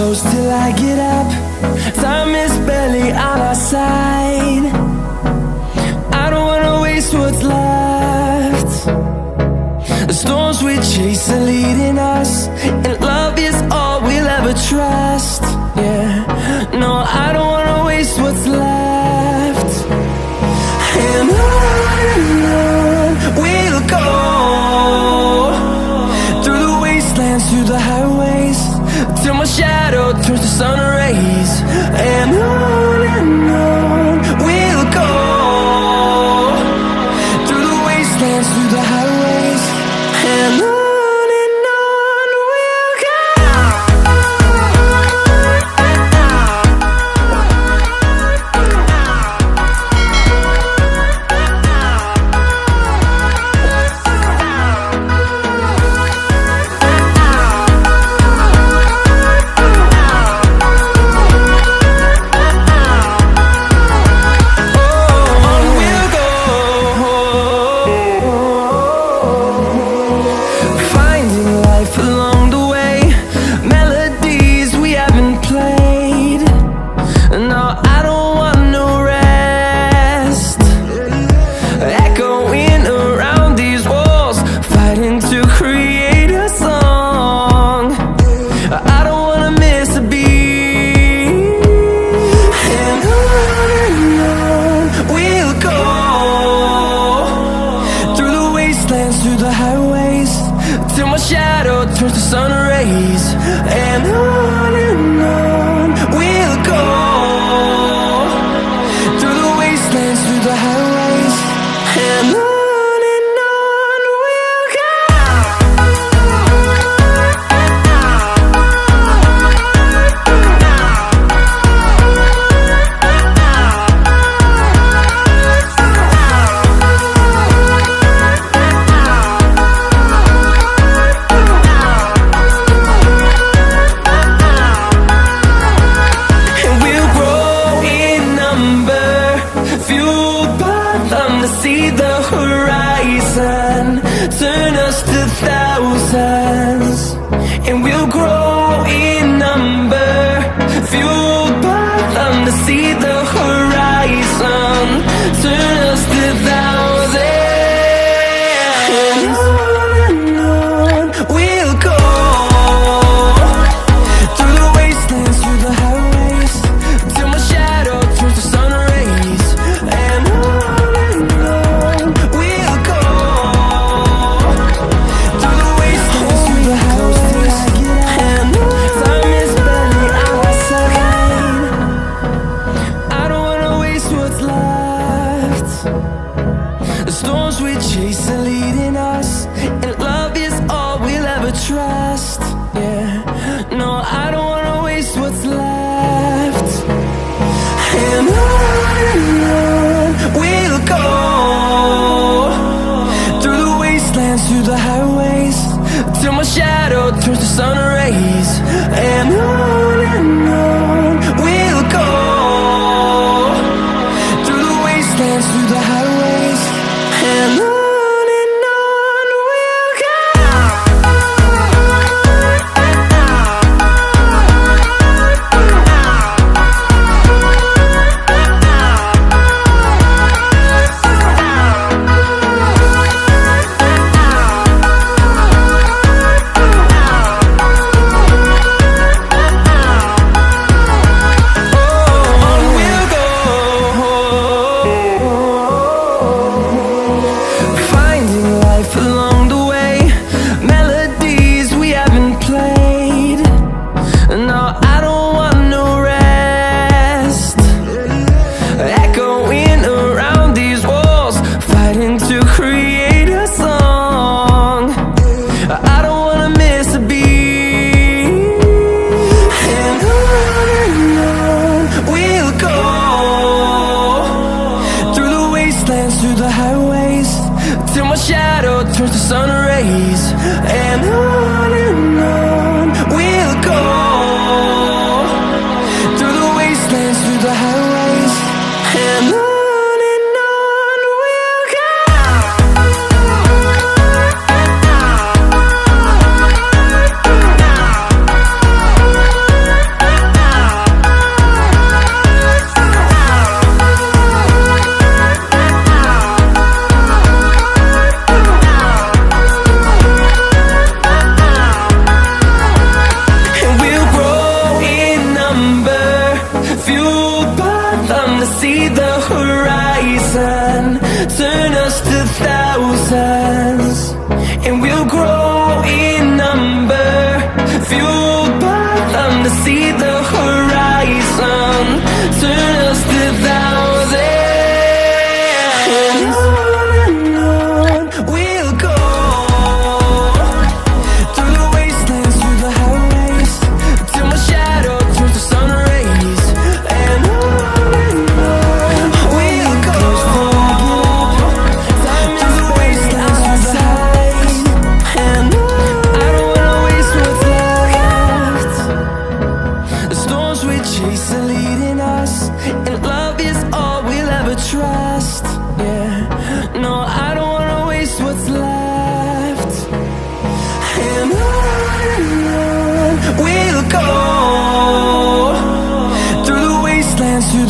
close till I get up. Time is barely on our side. I don't wanna waste what's left. The storms we chase are leading us, and love is all we'll ever trust. Yeah, no, I don't wanna waste what's left. And on we'll go, through the wastelands, through the highways, till my shadow turns to sun rays. And on we'll go, through the wastelands, through the highways, and on we'll go. Through the highways, till my shadow turns to sun rays. And on we'll go, through the wastelands, through the highways, and on we'll go. See the horizon, turn us to thousands, and we'll grow in number, fueled by them. To see the horizon, turn us to thousands, and on we'll go, through the wastelands, through the highways, till my shadow turns to sun rays. And storms we chase are leading us, and love is all we'll ever trust. Yeah, no, I don't wanna waste what's left. And on we'll go, through the wastelands, through the highways, till my shadow turns to sun rays. And on we'll go, through the wastelands, through the highways, and on we'll go.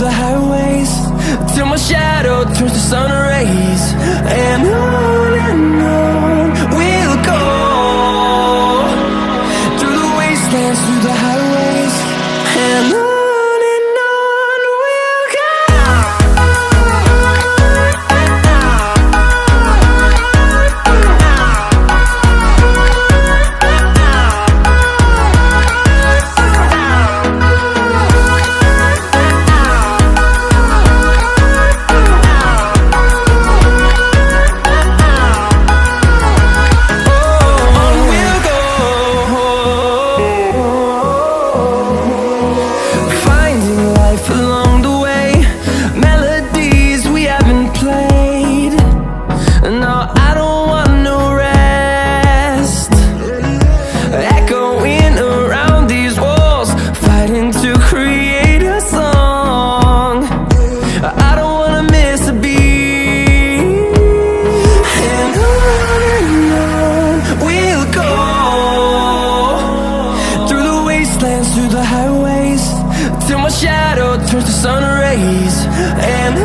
the highways, till my shadow turns to sun rays. And on we'll go, through the wastelands, through the highways, and on we'll go. Through the highways, till my shadow turns to sun rays. And